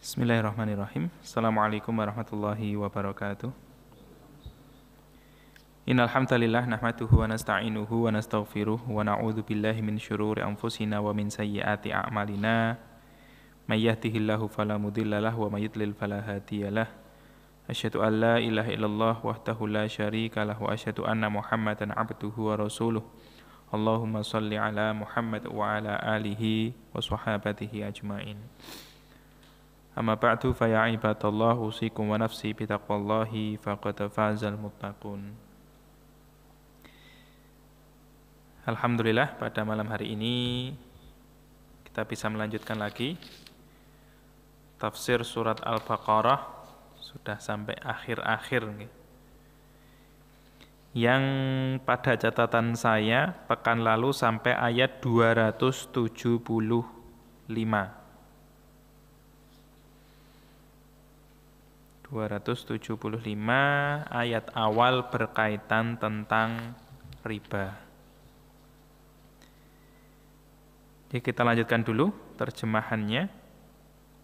Bismillahirrahmanirrahim. Assalamualaikum warahmatullahi wabarakatuh. Innal hamdalillah nahmaduhu wa nasta'inuhu wa nastaghfiruh wa na'udzu billahi min syururi anfusina wa min sayyiati a'malina. May yahdihillahu fala mudhillalah wa may yudlil fala hadiyalah. Asyhadu an la ilaha illallah wahdahu la syarika lah wa asyhadu anna Muhammadan abduhu wa rasuluh. Allahumma shalli ala Muhammad wa ala alihi wa sahbatihi ajmain. Amma ba'du fa ya ibadallah usikum wa nafsi bitaqwallahi faqad fazal muttaqun. Alhamdulillah, pada malam hari ini kita bisa melanjutkan lagi tafsir surat Al-Baqarah, sudah sampai akhir-akhir yang pada catatan saya pekan lalu sampai ayat 275. Ayat awal berkaitan tentang riba. Jadi kita lanjutkan dulu terjemahannya.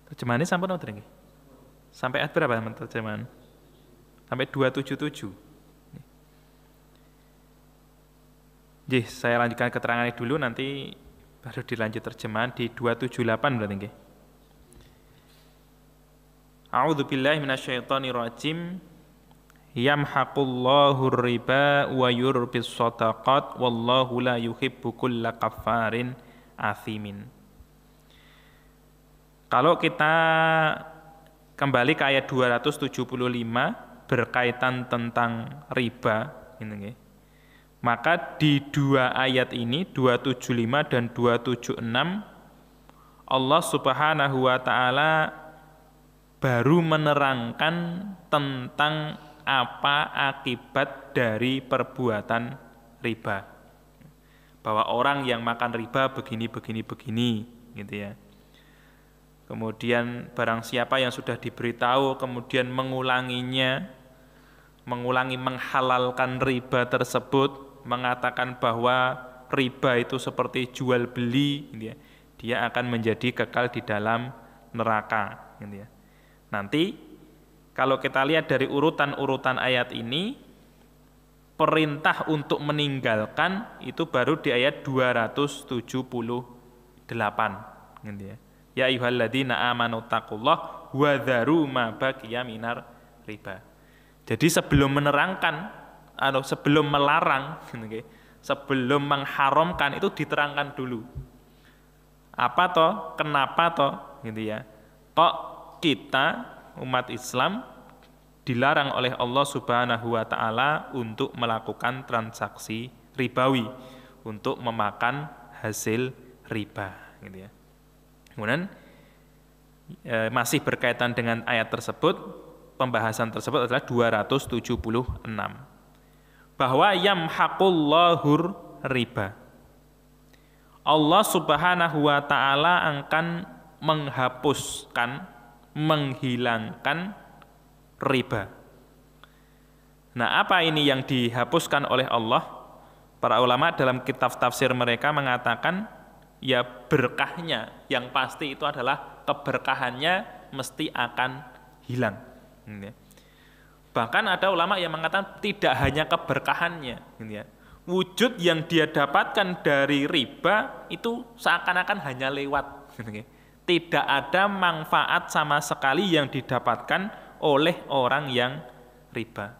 Terjemahannya sampai nomor berapa? Sampai ayat berapa terjemahan? Sampai 277. Jadi saya lanjutkan keterangannya dulu, nanti baru dilanjut terjemahan di 278 berarti nggih. A'udzu billahi minasyaitonir rajim. Yamhaqullahu riba wa yurbis shadaqat wallahu la yuhibbu kulla kaffarin athimin. Kalau kita kembali ke ayat 275 berkaitan tentang riba ini, maka di dua ayat ini 275 dan 276 Allah Subhanahu wa taala baru menerangkan tentang apa akibat dari perbuatan riba. Bahwa orang yang makan riba begini gitu ya. Kemudian barang siapa yang sudah diberitahu kemudian mengulangi menghalalkan riba tersebut, mengatakan bahwa riba itu seperti jual beli gitu ya. Dia akan menjadi kekal di dalam neraka gitu ya. Nanti kalau kita lihat dari urutan-urutan ayat ini, perintah untuk meninggalkan itu baru di ayat 278 gitu ya. Ya ayyuhalladzina amanu taqullah wa dharu ma baqiya minar riba. Jadi sebelum menerangkan atau sebelum melarang gitu, sebelum mengharamkan itu diterangkan dulu. Apa toh? Kenapa toh? Gitu ya. Kok kita umat Islam dilarang oleh Allah Subhanahu wa taala untuk melakukan transaksi ribawi, untuk memakan hasil riba gitu ya. Kemudian masih berkaitan dengan ayat tersebut, pembahasan tersebut adalah 276. Bahwa yamhaqullahu riba. Allah Subhanahu wa taala akan menghilangkan riba. Nah, apa ini yang dihapuskan oleh Allah? Para ulama dalam kitab tafsir mereka mengatakan, ya berkahnya, yang pasti itu adalah keberkahannya mesti akan hilang. Bahkan ada ulama yang mengatakan tidak hanya keberkahannya, wujud yang dia dapatkan dari riba itu seakan-akan hanya lewat. Tidak ada manfaat sama sekali yang didapatkan oleh orang yang riba.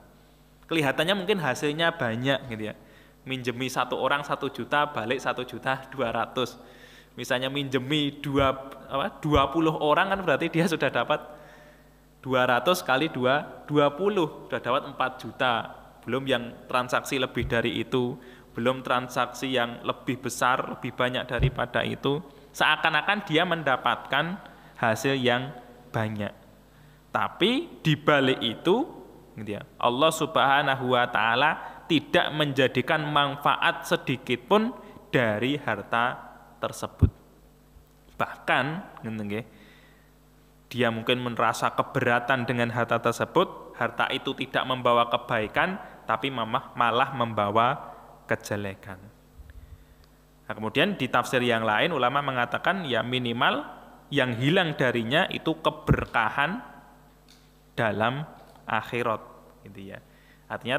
Kelihatannya mungkin hasilnya banyak gitu ya. Minjemi satu orang 1 juta, balik 1.200.000. Misalnya minjemi 20 orang kan berarti dia sudah dapat 200 kali 2, 20. Sudah dapat 4 juta. Belum yang transaksi lebih dari itu. Belum transaksi yang lebih besar, lebih banyak daripada itu. Seakan-akan dia mendapatkan hasil yang banyak. Tapi di balik itu gitu ya, Allah Subhanahu wa taala tidak menjadikan manfaat sedikit pun dari harta tersebut. Bahkan gitu, dia mungkin merasa keberatan dengan harta tersebut, harta itu tidak membawa kebaikan tapi malah membawa kejelekan. Nah, kemudian di tafsir yang lain ulama mengatakan ya minimal yang hilang darinya itu keberkahan dalam akhirat, gitu ya. Artinya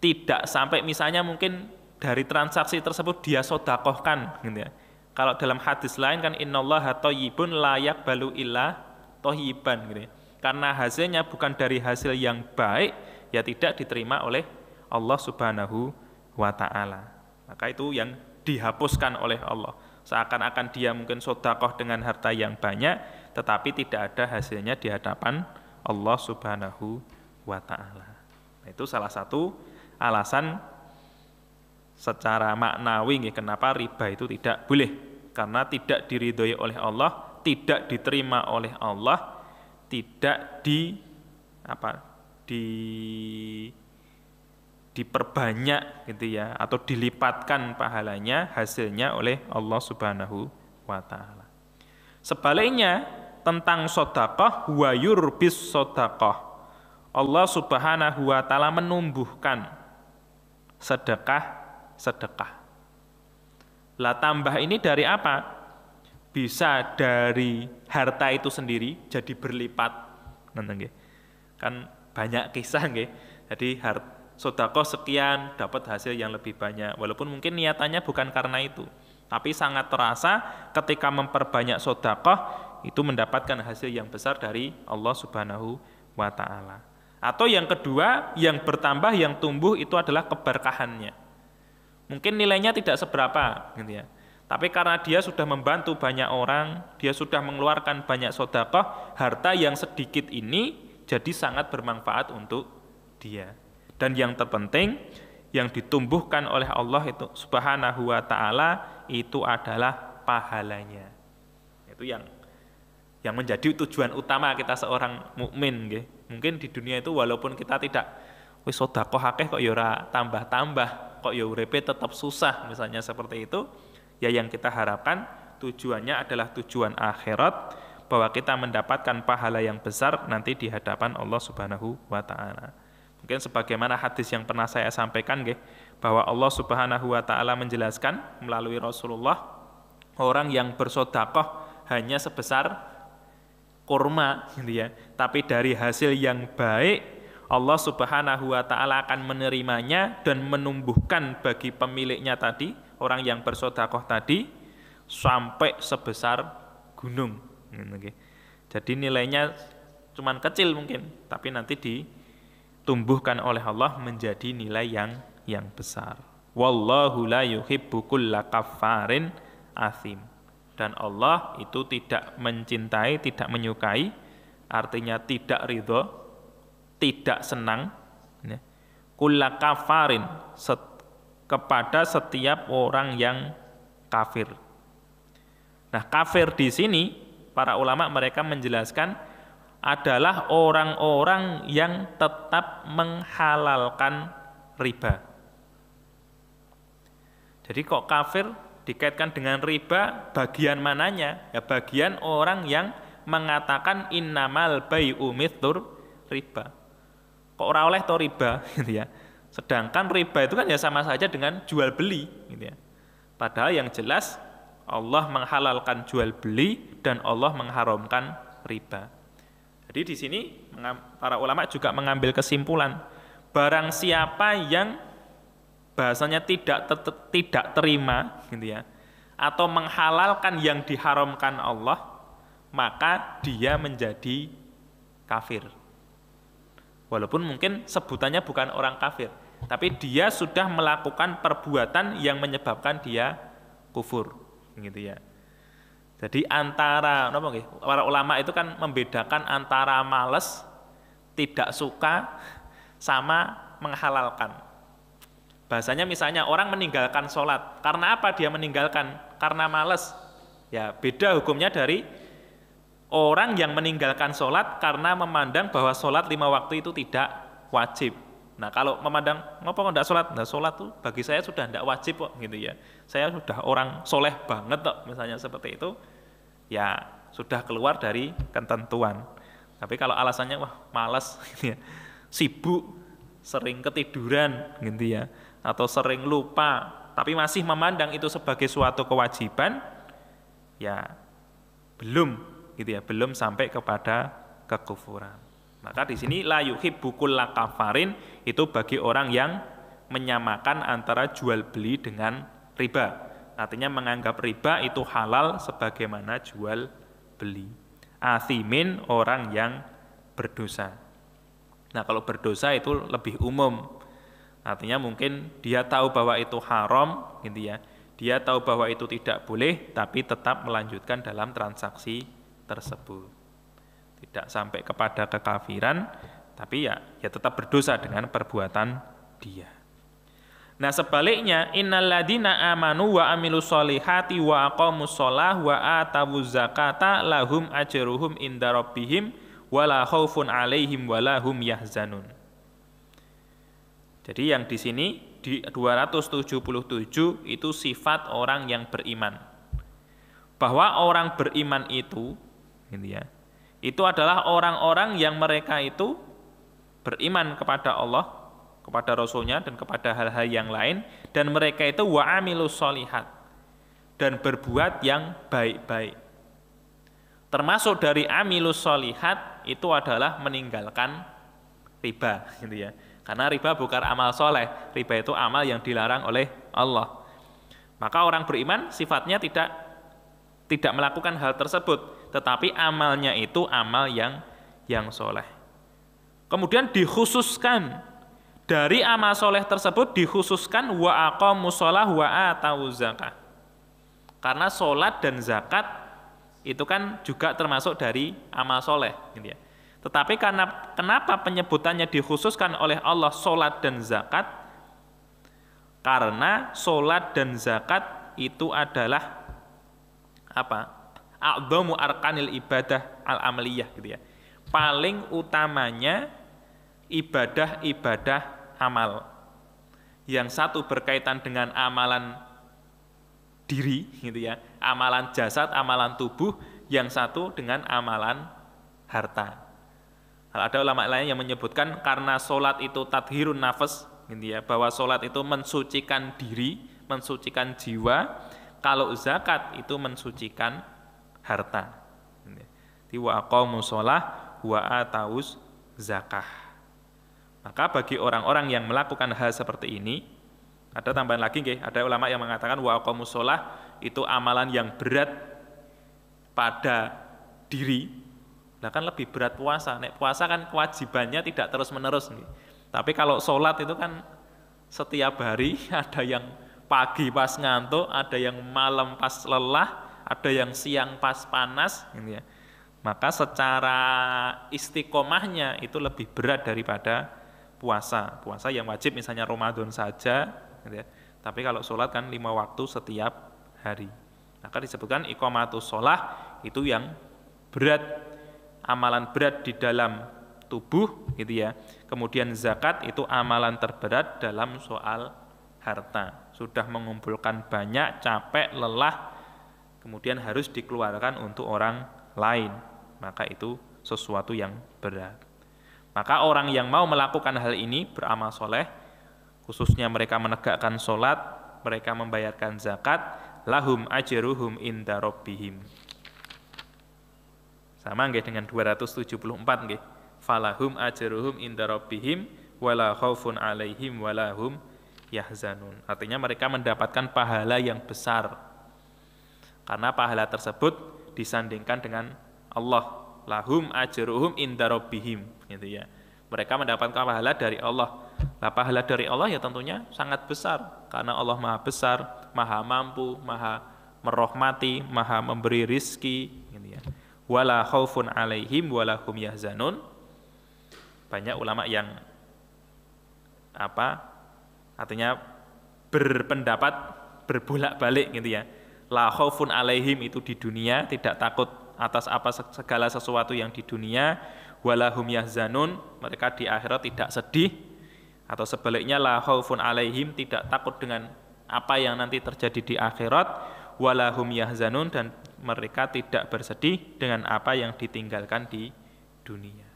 tidak sampai misalnya mungkin dari transaksi tersebut dia sodakohkan, gitu ya. Kalau dalam hadis lain kan innallaha thayyibun la yaqbalu illa thayyiban, gitu ya. Karena hasilnya bukan dari hasil yang baik, ya tidak diterima oleh Allah Subhanahu wa taala. Maka itu yang dihapuskan oleh Allah. Seakan-akan dia mungkin sodakoh dengan harta yang banyak, tetapi tidak ada hasilnya di hadapan Allah Subhanahu wa ta'ala. Nah, itu salah satu alasan secara maknawi kenapa riba itu tidak boleh. Karena tidak diridhoi oleh Allah, tidak diterima oleh Allah, tidak diperbanyak gitu ya, atau dilipatkan pahalanya, hasilnya oleh Allah Subhanahu wa taala. Sebaliknya tentang sedekah, wa yurbis sedekah, Allah Subhanahu wa taala menumbuhkan sedekah. Lah tambah ini dari apa? Bisa dari harta itu sendiri jadi berlipat. Kan banyak kisah nggih. Jadi sedekah sekian dapat hasil yang lebih banyak, walaupun mungkin niatannya bukan karena itu, tapi sangat terasa ketika memperbanyak sedekah itu mendapatkan hasil yang besar dari Allah Subhanahu wa taala. Atau yang kedua, yang bertambah, yang tumbuh itu adalah keberkahannya. Mungkin nilainya tidak seberapa gitu ya, tapi karena dia sudah membantu banyak orang, dia sudah mengeluarkan banyak sedekah, harta yang sedikit ini jadi sangat bermanfaat untuk dia. Dan yang terpenting, yang ditumbuhkan oleh Allah itu Subhanahu wa taala itu adalah pahalanya. Itu yang menjadi tujuan utama kita seorang mukmin nggih. Mungkin di dunia itu walaupun kita tidak wis sedekah akeh kok ya ora tambah-tambah, kok ya uripe tetap susah misalnya seperti itu, ya yang kita harapkan tujuannya adalah tujuan akhirat, bahwa kita mendapatkan pahala yang besar nanti di hadapan Allah Subhanahu wa taala. Mungkin sebagaimana hadis yang pernah saya sampaikan nggih, bahwa Allah Subhanahu wa taala menjelaskan melalui Rasulullah, orang yang bersedekah hanya sebesar kurma gitu ya, tapi dari hasil yang baik Allah Subhanahu wa taala akan menerimanya dan menumbuhkan bagi pemiliknya tadi, orang yang bersedekah tadi, sampai sebesar gunung gitu. Jadi nilainya cuman kecil mungkin, tapi nanti ditumbuhkan oleh Allah menjadi nilai yang besar. Wallahu la yuhibbu kulla kaffarin athim. Dan Allah itu tidak mencintai, tidak menyukai, artinya tidak ridho, tidak senang ya, kulla kafarin, kepada setiap orang yang kafir. Nah, kafir di sini para ulama mereka menjelaskan adalah orang-orang yang tetap menghalalkan riba. Jadi kok kafir dikaitkan dengan riba, bagian mananya? Ya bagian orang yang mengatakan innamal bai'u mithur riba. Kok ora oleh to riba gitu ya. Sedangkan riba itu kan ya sama saja dengan jual beli gitu ya. Padahal yang jelas Allah menghalalkan jual beli dan Allah mengharamkan riba. Jadi di sini para ulama juga mengambil kesimpulan, barang siapa yang bahasanya tidak terima gitu ya, atau menghalalkan yang diharamkan Allah, maka dia menjadi kafir. Walaupun mungkin sebutannya bukan orang kafir, tapi dia sudah melakukan perbuatan yang menyebabkan dia kufur gitu ya. Jadi antara para ulama itu kan membedakan antara malas, tidak suka, sama menghalalkan. Bahasanya misalnya orang meninggalkan sholat, karena apa dia meninggalkan? Karena malas. Ya beda hukumnya dari orang yang meninggalkan sholat karena memandang bahwa sholat 5 waktu itu tidak wajib. Nah kalau memandang, ngapa kok tidak sholat? Nah sholat tuh bagi saya sudah tidak wajib kok gitu ya. Saya sudah orang soleh banget kok, misalnya seperti itu, ya sudah keluar dari ketentuan. Tapi kalau alasannya wah malas gitu ya, sibuk, sering ketiduran gitu ya, atau sering lupa, tapi masih memandang itu sebagai suatu kewajiban, ya belum gitu ya, belum sampai kepada kekufuran. Maka di sini la yuhibbu kulla kafarin itu bagi orang yang menyamakan antara jual beli dengan riba. Artinya menganggap riba itu halal sebagaimana jual beli. Athimin orang yang berdosa. Nah, kalau berdosa itu lebih umum. Artinya mungkin dia tahu bahwa itu haram gitu ya. Dia tahu bahwa itu tidak boleh tapi tetap melanjutkan dalam transaksi tersebut. Tidak sampai kepada kekafiran, tapi ya tetap berdosa dengan perbuatan dia. Nah, sebaliknya innalladzina amanu wa amilus solihati wa aqamus sholah wa atawuz zakata lahum ajruhum inda rabbihim wala khaufun alaihim wala hum yahzanun. Jadi yang di sini di 277 itu sifat orang yang beriman. Bahwa orang beriman itu gitu ya. Itu adalah orang-orang yang mereka itu beriman kepada Allah, kepada Rasulnya dan kepada hal-hal yang lain, dan mereka itu wa amilus sholihat dan berbuat yang baik-baik. Termasuk dari amilus sholihat itu adalah meninggalkan riba gitu ya. Karena riba bukan amal soleh, riba itu amal yang dilarang oleh Allah. Maka orang beriman sifatnya tidak melakukan hal tersebut, tetapi amalnya itu amal yang soleh. Kemudian dikhususkan dari amal soleh tersebut dikhususkan wa aqamus sholah wa atawuz zakah. Karena sholat dan zakat itu kan juga termasuk dari amal soleh gitu ya. Tetapi kenapa penyebutannya dikhususkan oleh Allah sholat dan zakat? Karena sholat dan zakat itu adalah apa? A'dhamu arkanil ibadah al-amaliyah gitu ya. Paling utamanya ibadah-ibadah amal. Yang satu berkaitan dengan amalan diri gitu ya, amalan jasad, amalan tubuh, yang satu dengan amalan harta. Ada ulama lain yang menyebutkan karena sholat itu tathirun nafas gitu ya, bahwa sholat itu mensucikan diri, mensucikan jiwa, kalau zakat itu mensucikan harta. Wa aqamus sholah wa atawuz zakah. Maka bagi orang-orang yang melakukan hal seperti ini, ada tambahan lagi nggih, ada ulama yang mengatakan wa aqamus sholah itu amalan yang berat pada diri. Nah kan lebih berat puasa. Nek puasa kan kewajibannya tidak terus-menerus nih. Tapi kalau sholat itu kan setiap hari, ada yang pagi pas ngantuk, ada yang malam pas lelah, ada yang siang pas panas gitu ya. Maka secara istiqomahnya itu lebih berat daripada puasa. Puasa yang wajib misalnya Ramadan saja gitu ya. Tapi kalau sholat kan 5 waktu setiap hari. Maka disebutkan iqamatus sholah itu yang berat, amalan berat di dalam tubuh gitu ya. Kemudian zakat itu amalan terberat dalam soal harta. Sudah mengumpulkan banyak, capek, lelah, kemudian harus dikeluarkan untuk orang lain. Maka itu sesuatu yang berat. Maka orang yang mau melakukan hal ini beramal soleh, khususnya mereka menegakkan sholat, mereka membayarkan zakat, lahum ajruhum inda rabbihim. Sama nggih dengan 274 nggih. Falahum ajruhum inda rabbihim wala khaufun alaihim wala hum yahzanun. Artinya mereka mendapatkan pahala yang besar. Karena pahala tersebut disandingkan dengan Allah. Lahum ajruhum inda rabbihim gitu ya. Mereka mendapatkan pahala dari Allah. Nah, pahala dari Allah ya tentunya sangat besar karena Allah Maha besar, Maha mampu, Maha merahmati, Maha memberi rizki gitu ya. Wala khaufun alaihim wala hum yahzanun. Banyak ulama yang artinya berpendapat berbolak-balik gitu ya. La khaufun alaihim itu di dunia, tidak takut atas segala sesuatu yang di dunia, wala hum yahzanun, mereka di akhirat tidak sedih, atau sebaliknya la khaufun alaihim, tidak takut dengan apa yang nanti terjadi di akhirat, wala hum yahzanun, dan mereka tidak bersedih dengan apa yang ditinggalkan di dunia.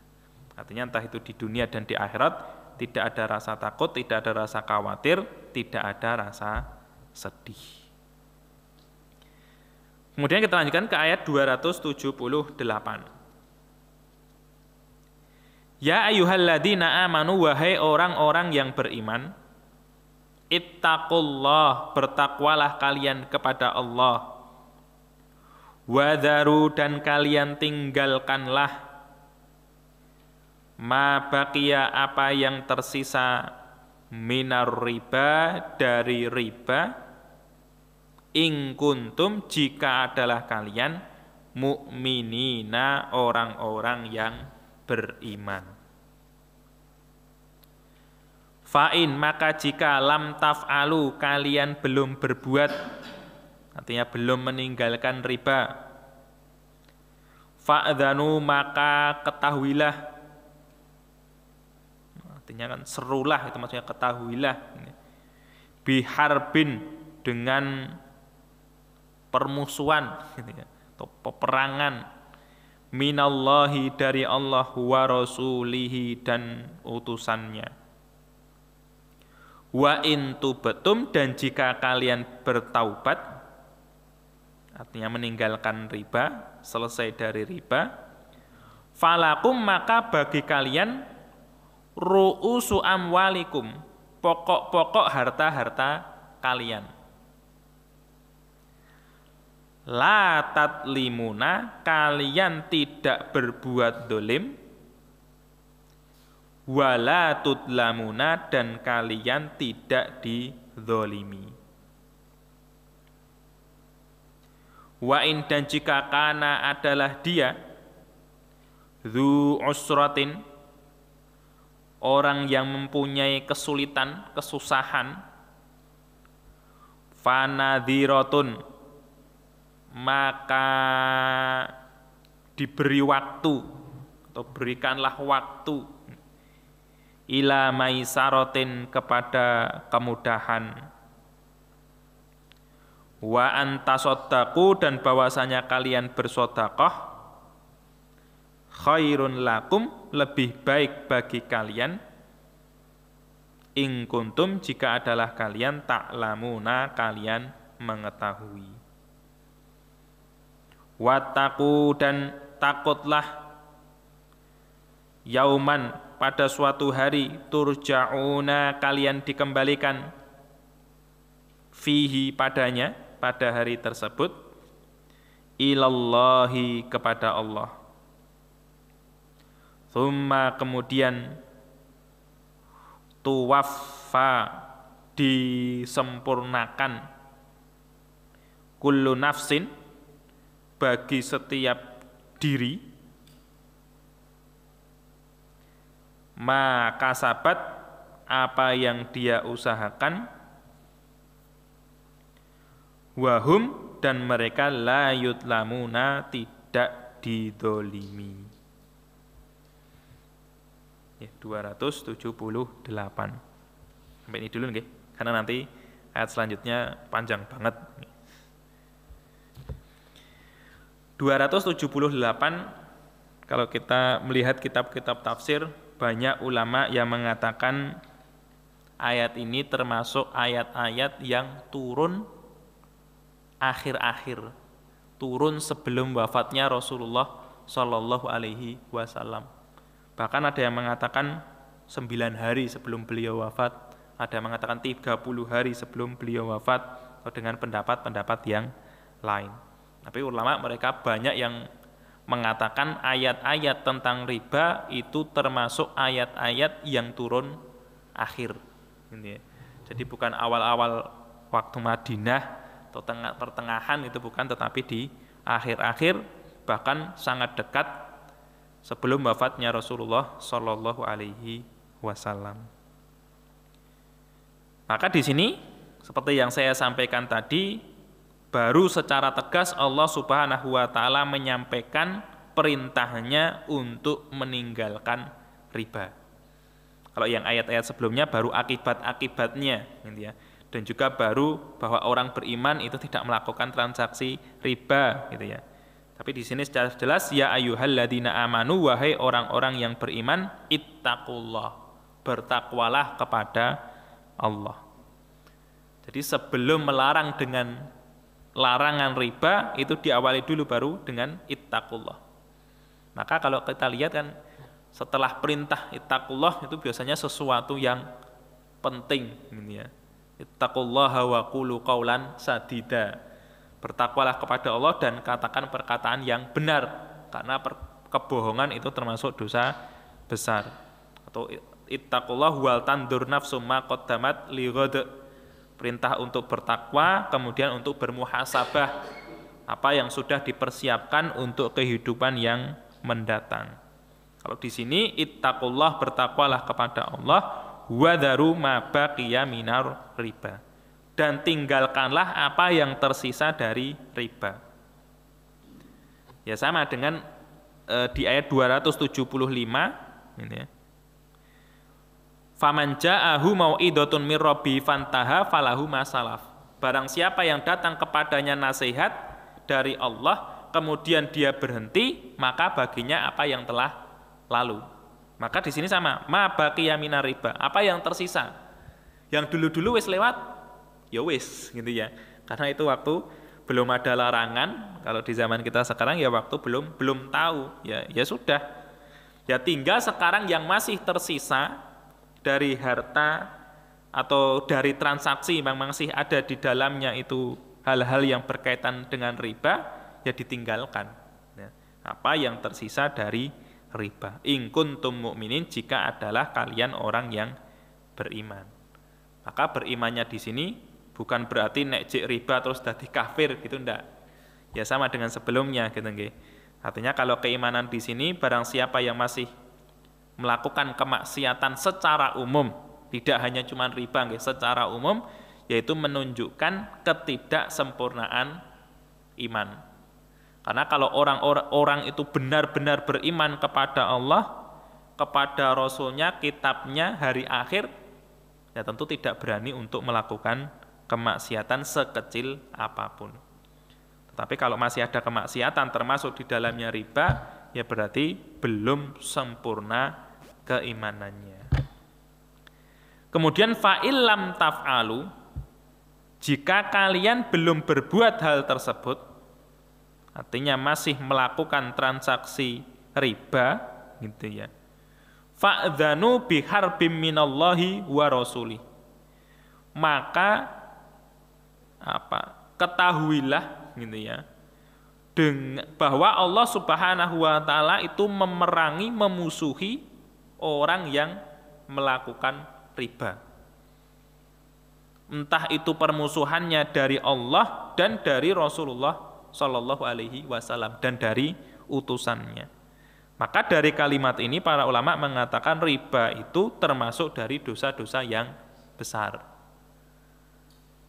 Artinya entah itu di dunia dan di akhirat tidak ada rasa takut, tidak ada rasa khawatir, tidak ada rasa sedih. Kemudian kita lanjutkan ke ayat 278. Ya ayyuhalladzina amanu, wahai orang-orang yang beriman, ittaqullah, bertakwalah kalian kepada Allah. Wadharu, dan kalian tinggalkanlah ma baqiya, apa yang tersisa, minar riba, dari riba, in kuntum, jika adalah kalian mu'minina, orang-orang yang beriman. Fa'in, maka jika lam taf'alu, kalian belum berbuat, artinya belum meninggalkan riba, fa'dhanu, maka ketahuilah, artinya kan serulah, itu maksudnya ketahuilah, biharbin, dengan permusuhan atau peperangan, minallahi, dari Allah, wa rasulihi, dan utusannya. Wa in tubtum, dan jika kalian bertaubat, artinya meninggalkan riba, selesai dari riba, falakum, maka bagi kalian ru'usu amwalikum, pokok-pokok harta-harta kalian. La tatlimuna, kalian tidak berbuat dolim, wala tudlamuna, dan kalian tidak dizolimi. Wa in, dan jika kana adalah dia, dzu usratin, orang yang mempunyai kesulitan, kesusahan, fanadhiratun, maka diberi waktu atau berikanlah waktu, ila maisarotin, kepada kemudahan, wa antasodaku, dan bahwasanya kalian bersedekah, khairun lakum, lebih baik bagi kalian, in kuntum, jika adalah kalian ta'lamuna, kalian mengetahui. Wattaqu, dan takutlah, yauman, pada suatu hari, turja'una, kalian dikembalikan, fihi, padanya, pada hari tersebut, ilallahi, kepada Allah. Tsumma, kemudian, tuwaffa, disempurnakan, kullu nafsin, bagi setiap diri, ma kasabat, apa yang dia usahakan, wahum, dan mereka la yudlamuna, tidak didolimi. 278. Sampai ini dulu nih, karena nanti ayat selanjutnya panjang banget. 278, kalau kita melihat kitab-kitab tafsir, banyak ulama yang mengatakan ayat ini termasuk ayat-ayat yang turun akhir-akhir, turun sebelum wafatnya Rasulullah Shallallahu Alaihi Wasallam. Bahkan ada yang mengatakan 9 hari sebelum beliau wafat, ada yang mengatakan 30 hari sebelum beliau wafat, atau dengan pendapat-pendapat yang lain. Tapi ulama mereka banyak yang mengatakan ayat-ayat tentang riba itu termasuk ayat-ayat yang turun akhir. Jadi bukan awal-awal waktu Madinah atau pertengahan, itu bukan, tetapi di akhir-akhir, bahkan sangat dekat sebelum wafatnya Rasulullah Shallallahu Alaihi Wasallam. Maka di sini seperti yang saya sampaikan tadi, baru secara tegas Allah Subhanahu wa Ta'ala menyampaikan perintahnya untuk meninggalkan riba. Kalau yang ayat-ayat sebelumnya baru akibat-akibatnya, gitu ya. Dan juga baru bahwa orang beriman itu tidak melakukan transaksi riba, gitu ya. Tapi di sini secara jelas, ya ayyuhalladzina amanu, wahai orang-orang yang beriman, ittaqullah, bertakwalah kepada Allah. Jadi sebelum melarang dengan larangan riba itu diawali dulu baru dengan ittaqullah. Maka kalau kita lihat kan setelah perintah ittaqullah itu biasanya sesuatu yang penting gitu ya. Ittaqullaha wa qulu qaulan sadida. Bertakwalah kepada Allah dan katakan perkataan yang benar, karena kebohongan itu termasuk dosa besar. Atau ittaqullah wal tandur nafsum ma qaddamat li ghad. Perintah untuk bertakwa, kemudian untuk bermuhasabah apa yang sudah dipersiapkan untuk kehidupan yang mendatang. Kalau di sini ittaqullah, bertakwalah kepada Allah, wa dharu ma baqiya minar riba. Dan tinggalkanlah apa yang tersisa dari riba. Ya sama dengan di ayat 275 ini ya. Faman ja'ahu mau'idhatun mir rabbi fantaha falahu masalaf. Barang siapa yang datang kepadanya nasihat dari Allah kemudian dia berhenti, maka baginya apa yang telah lalu. Maka di sini sama, ma baqiya minar riba, apa yang tersisa. Yang dulu-dulu wis lewat, ya wis gitu ya. Karena itu waktu belum ada larangan. Kalau di zaman kita sekarang ya waktu belum tahu, ya sudah. Ya tinggal sekarang yang masih tersisa dari harta atau dari transaksi yang masih ada di dalamnya itu hal-hal yang berkaitan dengan riba, ya ditinggalkan. Ya, apa yang tersisa dari riba. In kuntum mu'minin, jika adalah kalian orang yang beriman. Maka berimannya di sini bukan berarti nek jek riba terus dadi kafir gitu, ndak. Ya sama dengan sebelumnya gitu nggih. Artinya kalau keimanan di sini barang siapa yang masih melakukan kemaksiatan secara umum, tidak hanya cuma riba nggih, secara umum, yaitu menunjukkan ketidaksempurnaan iman. Karena kalau orang itu benar-benar beriman kepada Allah, kepada Rasulnya, kitabnya, hari akhir, ya tentu tidak berani untuk melakukan kemaksiatan sekecil apapun. Tetapi kalau masih ada kemaksiatan termasuk di dalamnya riba, ya berarti belum sempurna keimanannya. Kemudian fa'il lam taf'alu, jika kalian belum berbuat hal tersebut, artinya masih melakukan transaksi riba gitu ya. Fa'dzanu biharbim minallahi wa rasulih. Maka ketahuilah gitu ya, bahwa Allah Subhanahu wa taala itu memerangi, memusuhi orang yang melakukan riba. Entah itu permusuhannya dari Allah dan dari Rasulullah Shallallahu Alaihi Wasallam dan dari utusannya. Maka dari kalimat ini para ulama mengatakan riba itu termasuk dari dosa-dosa yang besar.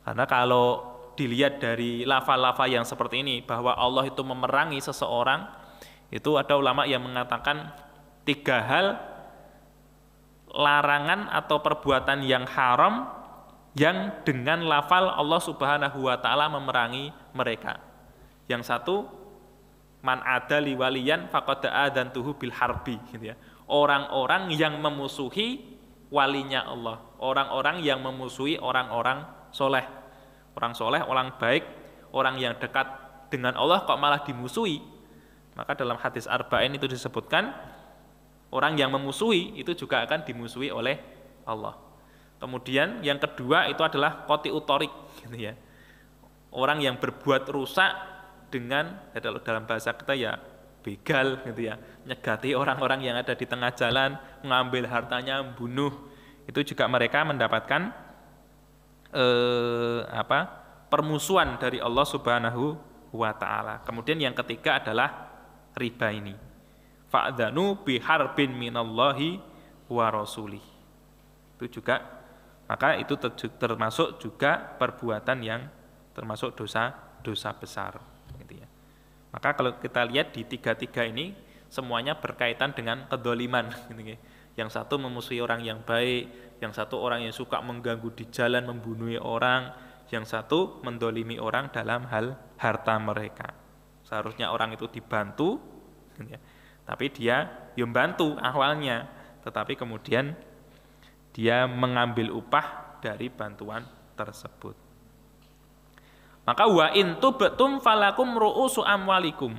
Karena kalau dilihat dari lafal-lafal yang seperti ini, bahwa Allah itu memerangi seseorang, itu ada ulama yang mengatakan 3 hal larangan atau perbuatan yang haram yang dengan lafal Allah Subhanahu wa taala memerangi mereka. Yang satu, man ada liwaliyan faqad adzantuhu bil harbi gitu ya. Orang-orang yang memusuhi walinya Allah, orang-orang yang memusuhi orang-orang soleh. Orang soleh, orang baik, orang yang dekat dengan Allah kok malah dimusuhi. Maka dalam hadis arba'in itu disebutkan orang yang memusuhi itu juga akan dimusuhi oleh Allah. Kemudian yang kedua itu adalah qati'ut thoriq gitu ya. Orang yang berbuat rusak dengan dalam bahasa kita ya begal gitu ya, nyegati orang-orang yang ada di tengah jalan, mengambil hartanya, membunuh. Itu juga mereka mendapatkan permusuhan dari Allah Subhanahu wa taala. Kemudian yang ketiga adalah riba ini. Fa'dzanu biharbin minallahi wa rasulih. Itu juga, maka itu termasuk juga perbuatan yang termasuk dosa besar gitu ya. Maka kalau kita lihat di 3 ini semuanya berkaitan dengan kedzaliman gitu ya. Yang satu memusuhi orang yang baik, yang satu orang yang suka mengganggu di jalan, membunuh orang, yang satu mendolimi orang dalam hal harta mereka. Seharusnya orang itu dibantu gitu ya. Tapi dia membantu awalnya, tetapi kemudian dia mengambil upah dari bantuan tersebut. Maka wa in tubtum falakum ru'usu amwalikum.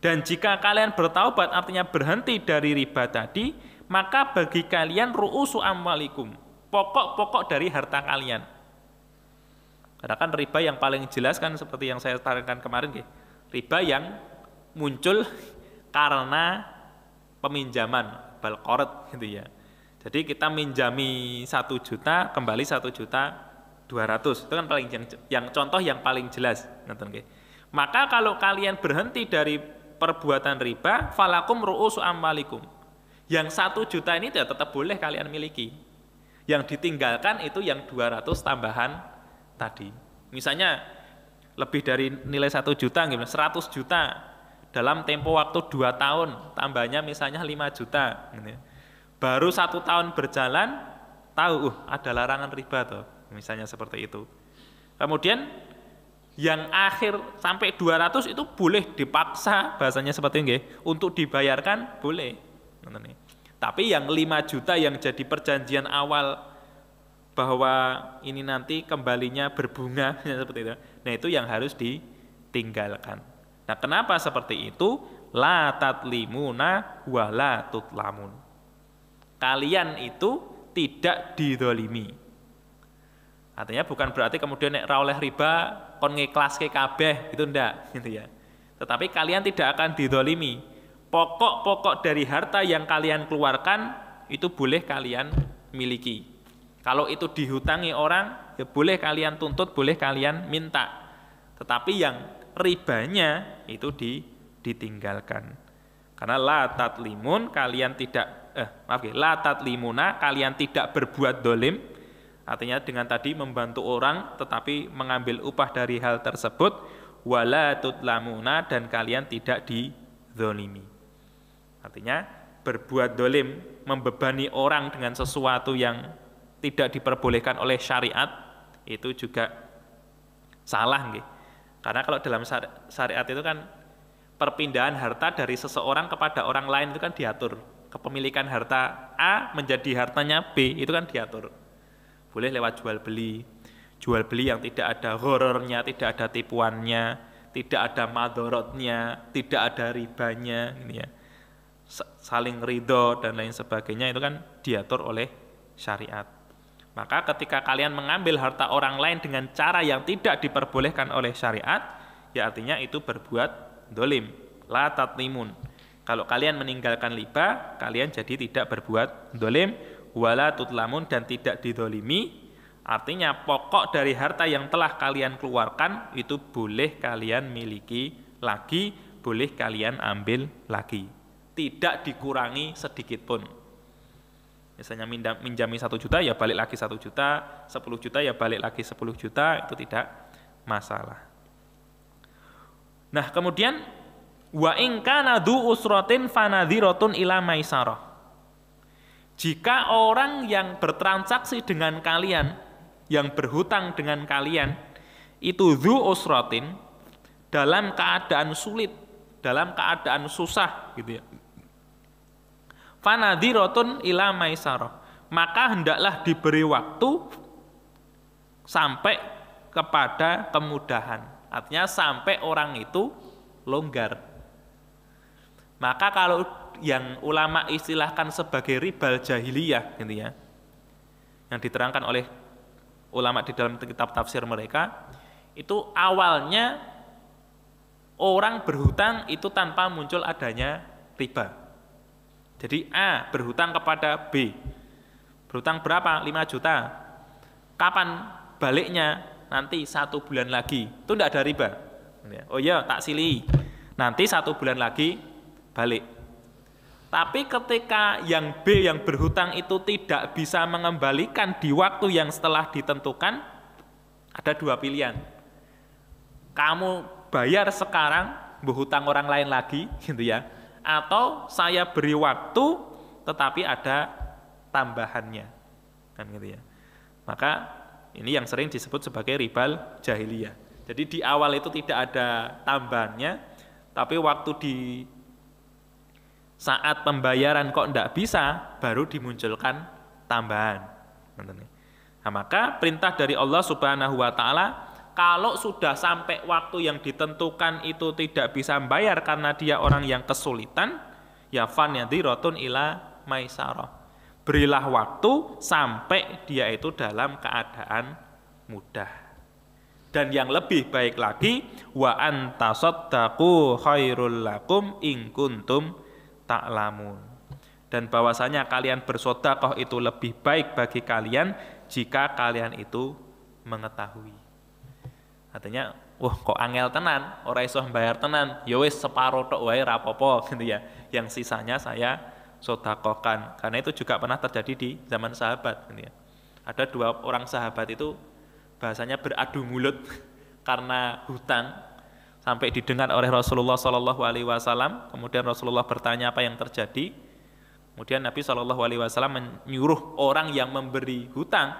Dan jika kalian bertaubat artinya berhenti dari riba tadi, maka bagi kalian ru'usu amwalikum, pokok-pokok dari harta kalian. Karena kan riba yang paling jelas kan seperti yang saya taringkan kemarin, riba yang muncul karena peminjaman balqorot gitu ya. Jadi kita minjami 1 juta kembali 1.200.000, itu kan paling yang contoh yang paling jelas. Maka kalau kalian berhenti dari perbuatan riba, falakum ru'usu amwalikum. Yang 1 juta ini tetap boleh kalian miliki. Yang ditinggalkan itu yang 200 tambahan tadi. Misalnya lebih dari nilai 1 juta, 100 juta dalam tempo waktu 2 tahun, tambahnya misalnya 5 juta. Baru 1 tahun berjalan, tahu ada larangan riba tuh, misalnya seperti itu. Kemudian yang akhir sampai 200 itu boleh dipaksa, bahasanya seperti ini, untuk dibayarkan boleh. Tapi yang 5 juta yang jadi perjanjian awal bahwa ini nanti kembalinya berbunga seperti itu. Nah, itu yang harus ditinggalkan. Nah, kenapa seperti itu? La tatlimuna wa la tutlamun. Kalian itu tidak didolimi. Artinya bukan berarti kemudian nek ra oleh riba kon ngiklaske kabeh, itu ndak gitu ya. Tetapi kalian tidak akan didolimi. Pokok-pokok dari harta yang kalian keluarkan itu boleh kalian miliki. Kalau itu dihutangi orang, ya boleh kalian tuntut, boleh kalian minta. Tetapi yang ribanya itu ditinggalkan. Karena la tatlimun, kalian tidak la tatlimuna, kalian tidak berbuat dolim. Artinya dengan tadi membantu orang tetapi mengambil upah dari hal tersebut, wala tutlamuna, dan kalian tidak dizolimi. Artinya berbuat dolim, membebani orang dengan sesuatu yang tidak diperbolehkan oleh syariat, itu juga salah nggih. Karena kalau dalam syariat itu kan perpindahan harta dari seseorang kepada orang lain itu kan diatur. Kepemilikan harta A menjadi hartanya B itu kan diatur. Boleh lewat jual beli yang tidak ada horornya, tidak ada tipuannya, tidak ada madorotnya, tidak ada ribanya, gitu ya. Saling ridho dan lain sebagainya itu kan diatur oleh syariat. Maka ketika kalian mengambil harta orang lain dengan cara yang tidak diperbolehkan oleh syariat, ya artinya itu berbuat dolim, la tatlimun. Kalau kalian meninggalkan riba, kalian jadi tidak berbuat dolim, wala tutlamun, dan tidak didolimi. Artinya pokok dari harta yang telah kalian keluarkan itu boleh kalian miliki lagi, boleh kalian ambil lagi, tidak dikurangi sedikit pun. Misalnya minjami 1 juta ya balik lagi 1 juta, 10 juta ya balik lagi 10 juta, itu tidak masalah. Nah, kemudian wa in kana dzu usratin fanadhiratun ila maisarah. Jika orang yang bertransaksi dengan kalian, yang berhutang dengan kalian itu dzu usratin, dalam keadaan sulit, dalam keadaan susah gitu ya. Fanadhiratun ila maisarah, maka hendaklah diberi waktu sampai kepada kemudahan. Artinya sampai orang itu longgar. Maka kalau yang ulama istilahkan sebagai ribal jahiliyah gitu ya, yang diterangkan oleh ulama di dalam kitab tafsir mereka, itu awalnya orang berhutang itu tanpa muncul adanya riba. Jadi A berhutang kepada B. Berhutang berapa? 5 juta. Kapan baliknya? Nanti 1 bulan lagi. Itu tidak ada riba. Oh iya, tak silih. Nanti 1 bulan lagi balik. Tapi ketika yang B yang berhutang itu tidak bisa mengembalikan di waktu yang setelah ditentukan, ada 2 pilihan. Kamu bayar sekarang, berhutang orang lain lagi, gitu ya. Atau saya beri waktu tetapi ada tambahannya, kan gitu ya. Maka ini yang sering disebut sebagai ribal jahiliyah. Jadi di awal itu tidak ada tambahannya, tapi waktu di saat pembayaran kok tidak bisa, baru dimunculkan tambahan. Nah, maka perintah dari Allah Subhanahu wa taala, Kalau sudah sampai waktu yang ditentukan itu tidak bisa membayar karena dia orang yang kesulitan, ya fanadhiratun ila maisarah. Berilah waktu sampai dia itu dalam keadaan mudah. Dan yang lebih baik lagi, wa antasaddaqu khairul lakum in kuntum ta'lamun. Dan bahwasanya kalian bersedekah itu lebih baik bagi kalian jika kalian itu mengetahui. Artinya, wah kok angel tenan, ora iso bayar tenan, ya wis separo tok wae ra apa-apa gitu ya. Yang sisanya saya sedekahkan. Karena itu juga pernah terjadi di zaman sahabat gitu ya. Ada 2 orang sahabat itu bahasanya beradu mulut karena hutang sampai didengar oleh Rasulullah Shallallahu alaihi wasallam. Kemudian Rasulullah bertanya apa yang terjadi. Kemudian Nabi Shallallahu alaihi wasallam menyuruh orang yang memberi hutang,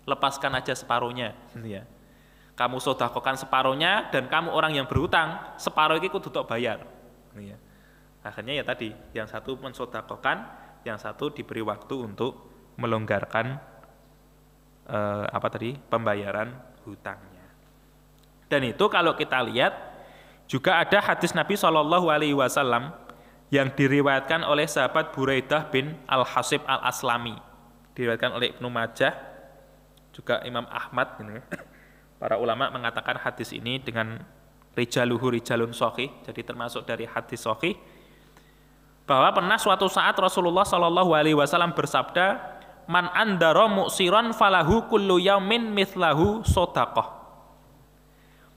lepaskan aja separuhnya gitu ya. Kamu sedekahkan separuhnya dan kamu orang yang berhutang separuh itu kudu tok bayar. Ya. Akhirnya ya tadi yang satu mensedekahkan, yang satu diberi waktu untuk melonggarkan pembayaran hutangnya. Dan itu kalau kita lihat juga ada hadis Nabi Shallallahu alaihi wasallam yang diriwayatkan oleh sahabat Buraidah bin Al-Hasib Al-Aslami, diriwayatkan oleh Ibnu Majah, juga Imam Ahmad gitu ya. Para ulama mengatakan hadis ini dengan rijaluhu rijalun sahih, jadi termasuk dari hadis sahih, bahwa pernah suatu saat Rasulullah Shallallahu alaihi wasallam bersabda, man andara muksiran falahu kullu yaumin mithlahu shadaqah.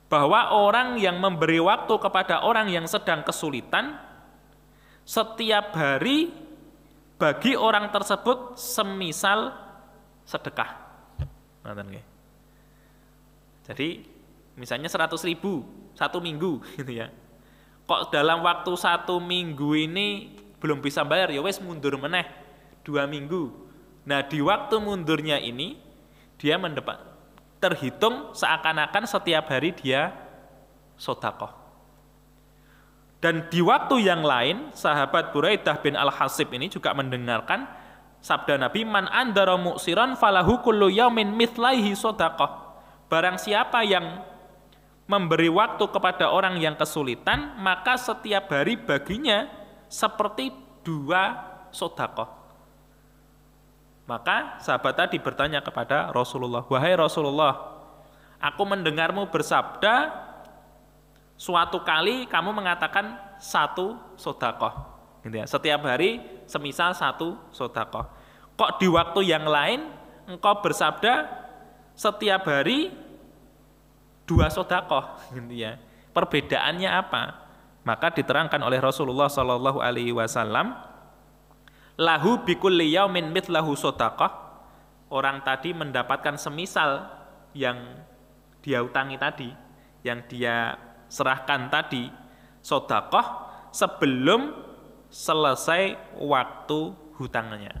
Bahwa orang yang memberi waktu kepada orang yang sedang kesulitan, setiap hari bagi orang tersebut semisal sedekah. Jadi misalnya 100.000 1 minggu gitu ya. Kok dalam waktu 1 minggu ini belum bisa bayar, ya wes mundur meneh 2 minggu. Nah di waktu mundurnya ini dia terhitung seakan-akan setiap hari dia sedekah. Dan di waktu yang lain sahabat Buraidah bin Al-Hasib ini juga mendengarkan sabda Nabi, man andara muksiran falahu kullu yaumin mithlaihi sedekah. Barang siapa yang memberi waktu kepada orang yang kesulitan, maka setiap hari baginya seperti 2 sedekah. Maka sahabat tadi bertanya kepada Rasulullah, wahai Rasulullah, aku mendengarmu bersabda, suatu kali kamu mengatakan 1 sedekah. Gitu ya. Setiap hari semisal 1 sedekah. Kok di waktu yang lain engkau bersabda setiap hari 2 sedekah gitu ya. Perbedaannya apa? Maka diterangkan oleh Rasulullah Shallallahu alaihi wasallam, lahu bikulli yaumin mithlahu sedekah. Orang tadi mendapatkan semisal yang dia utangi tadi, yang dia serahkan tadi, sedekah sebelum selesai waktu hutangnya.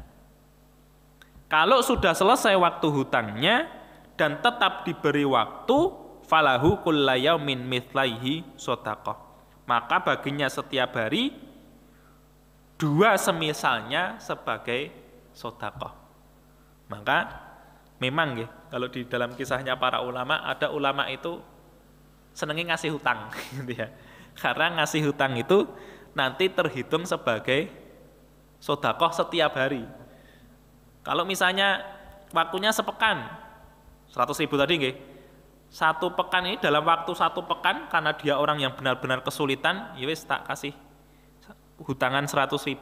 Kalau sudah selesai waktu hutangnya dan tetap diberi waktu, falahu kulla yaumin mithlaihi sedekah. Maka baginya setiap hari 2 semisalnya sebagai sedekah. Maka memang ya, kalau di dalam kisahnya para ulama, ada ulama itu senengnya ngasih hutang gitu ya. Karena ngasih hutang itu nanti terhitung sebagai sedekah setiap hari. Kalau misalnya waktunya sepekan 100.000 tadi nggih. 1 pekan ini dalam waktu 1 pekan karena dia orang yang benar-benar kesulitan, ya wis tak kasih hutangan 100.000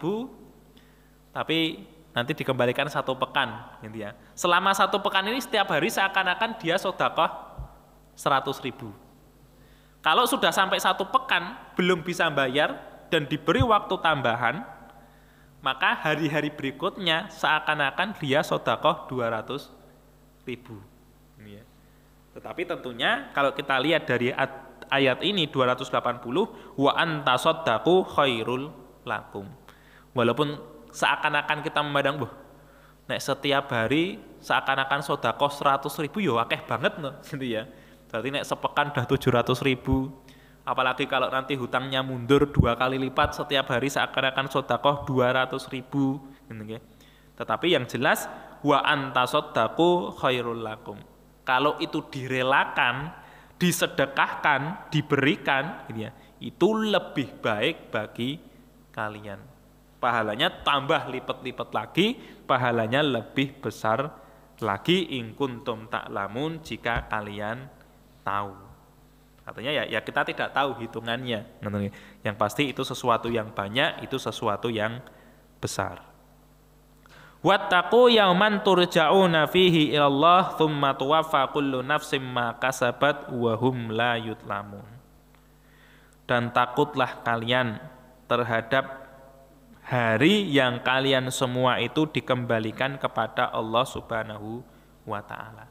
tapi nanti dikembalikan 1 pekan gitu ya. Selama 1 pekan ini setiap hari seakan-akan dia sedekah 100.000. Kalau sudah sampai 1 pekan belum bisa bayar dan diberi waktu tambahan, maka hari-hari berikutnya seakan-akan dia sedekah 200.000. Ya. Tetapi tentunya kalau kita lihat dari ayat ini 280, wa antasaddaqu khairul lakum. Walaupun seakan-akan kita memandang, nek setiap hari seakan-akan sedekah 100.000 ya akeh banget no, gitu ya. Berarti nek sepekan udah 700.000. Apalagi kalau nanti hutangnya mundur 2 kali lipat, setiap hari seakan-akan sedekah 200.000 gitu ya. Tetapi yang jelas wa antasaddaqu khairul lakum. Kalau itu direlakan disedekahkan, diberikan, gitu ya, itu lebih baik bagi kalian. Pahalanya tambah lipat-lipat lagi, pahalanya lebih besar lagi in kuntum ta'lamun jika kalian tahu. Artinya ya kita tidak tahu hitungannya. Yang pasti itu sesuatu yang banyak, itu sesuatu yang besar. Wattaqu yauman turja'una fihi ilallah tsumma tuwaffa kullu nafsin ma kasabat wa hum la yutlamun. Dan takutlah kalian terhadap hari yang kalian semua itu dikembalikan kepada Allah Subhanahu wa taala.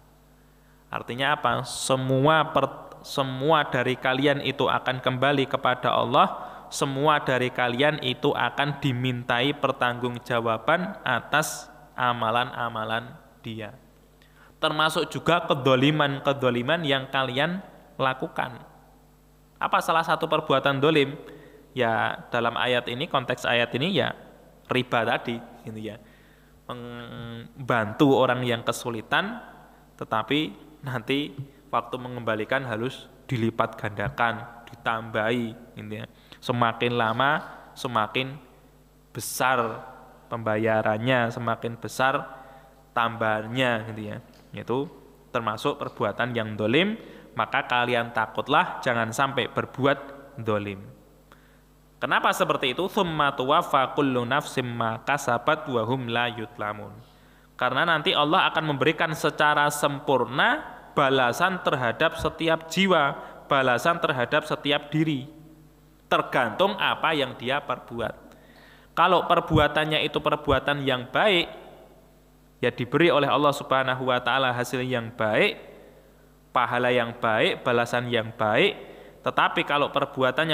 Artinya apa? Semua dari kalian itu akan kembali kepada Allah, semua dari kalian itu akan dimintai pertanggungjawaban atas amalan-amalan dia. Termasuk juga kedzaliman yang kalian lakukan. Apa salah satu perbuatan dolim? Ya dalam ayat ini, konteks ayat ini ya riba tadi, gitu ya. Membantu orang yang kesulitan, tetapi nanti waktu mengembalikan harus dilipat gandakan, ditambahi, gitu ya. Semakin lama semakin besar pembayarannya, semakin besar tambahannya, gitu ya. Itu termasuk perbuatan yang dolim, maka kalian takutlah jangan sampai berbuat dolim. Kenapa seperti itu? Tsumma tuwaffa kullu nafsim ma kasabat wa hum la yutlamun. Karena nanti Allah akan memberikan secara sempurna balasan terhadap setiap jiwa, balasan terhadap setiap diri. Tergantung apa yang dia perbuat. Kalau perbuatannya itu perbuatan yang baik, ya diberi oleh Allah Subhanahu wa taala hasil yang baik, pahala yang baik, balasan yang baik. Tetapi kalau perbuatan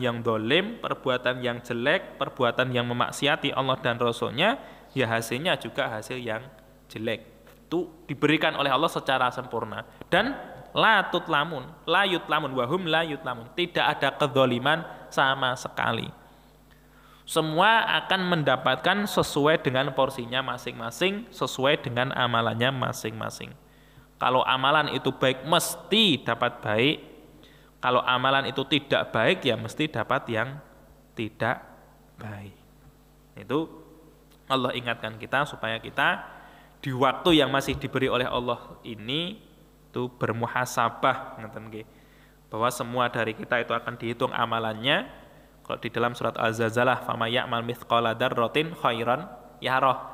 yang dolim, perbuatan yang jelek, perbuatan yang memaksiati Allah dan Rasul-Nya, ya hasilnya juga hasil yang jelek. Itu diberikan oleh Allah secara sempurna. Dan la yutlamun wahum la yutlamun. Tidak ada kedzaliman sama sekali. Semua akan mendapatkan sesuai dengan porsinya masing-masing, sesuai dengan amalannya masing-masing. Kalau amalan itu baik, mesti dapat baik. Kalau amalan itu tidak baik, ya mesti dapat yang tidak baik. Itu Allah ingatkan kita supaya kita di waktu yang masih diberi oleh Allah ini itu bermuhasabah, bahwa semua dari kita itu akan dihitung amalannya. Kalau di dalam surat Al-Zalzalah, "Fama ya'mal mithqala dzarratin khairan yarah."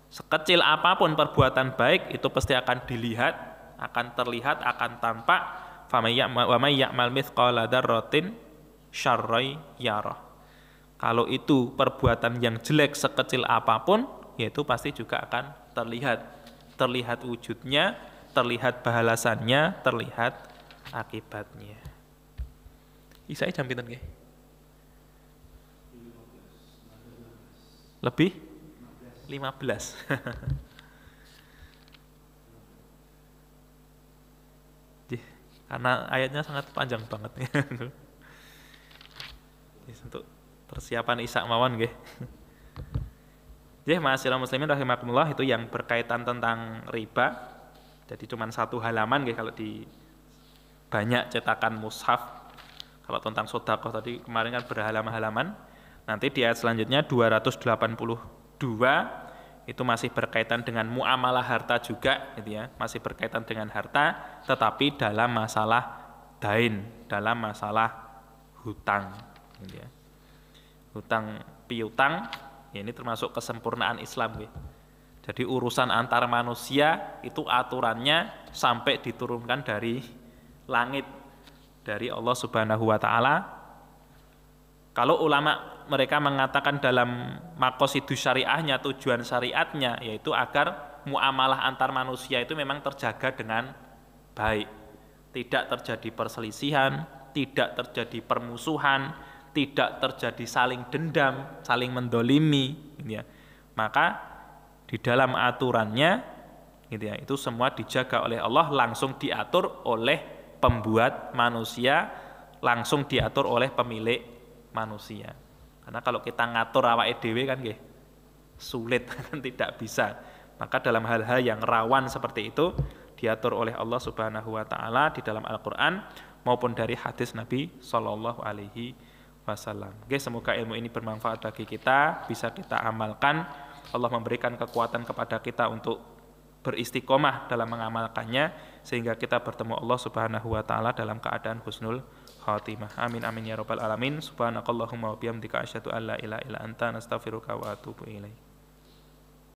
Sekecil apapun perbuatan baik itu pasti akan dilihat, akan terlihat, akan tampak. Wa may ya'mal mithqala dzarratin syarran yarah. Kalau itu perbuatan yang jelek sekecil apapun, yaitu pasti juga akan terlihat wujudnya, terlihat balasannya, terlihat akibatnya. Isai jam pinten nggih? Lebih 15. Karena ayatnya sangat panjang banget. Untuk persiapan Isya mawon nggih. Ma'asyiral muslimin rahimakumullah, itu yang berkaitan tentang riba. Jadi cuma satu halaman nggih kalau di banyak cetakan mushaf. Kalau tentang sedekah tadi kemarin kan berhalaman-halaman. Nanti di ayat selanjutnya 282 itu masih berkaitan dengan muamalah harta juga, gitu ya. Masih berkaitan dengan harta, tetapi dalam masalah dain, dalam masalah hutang, gitu ya. Hutang piutang, ya ini termasuk kesempurnaan Islam, gitu. Jadi urusan antar manusia itu aturannya sampai diturunkan dari langit, dari Allah Subhanahu wa taala. Kalau ulama mereka mengatakan dalam maqasidus syariahnya, tujuan syariatnya yaitu agar muamalah antar manusia itu memang terjaga dengan baik. Tidak terjadi perselisihan, tidak terjadi permusuhan, tidak terjadi saling dendam, saling mendolimi, gitu ya. Maka di dalam aturannya, gitu ya, itu semua dijaga oleh Allah, langsung diatur oleh pembuat manusia, langsung diatur oleh pemilik manusia. Karena kalau kita ngatur awake dhewe kan nggih sulit, kan tidak bisa. Maka dalam hal-hal yang rawan seperti itu diatur oleh Allah Subhanahu wa taala di dalam Al-Qur'an maupun dari hadis Nabi sallallahu alaihi wasallam. Oke, semoga ilmu ini bermanfaat bagi kita, bisa kita amalkan. Allah memberikan kekuatan kepada kita untuk beristiqomah dalam mengamalkannya sehingga kita bertemu Allah Subhanahu wa taala dalam keadaan husnul khatimah. Amin amin ya rabbal alamin. Subhanakallahumma wa bihamdika asyhadu an la ilaha illa anta nastaghfiruka wa atubu ilaik.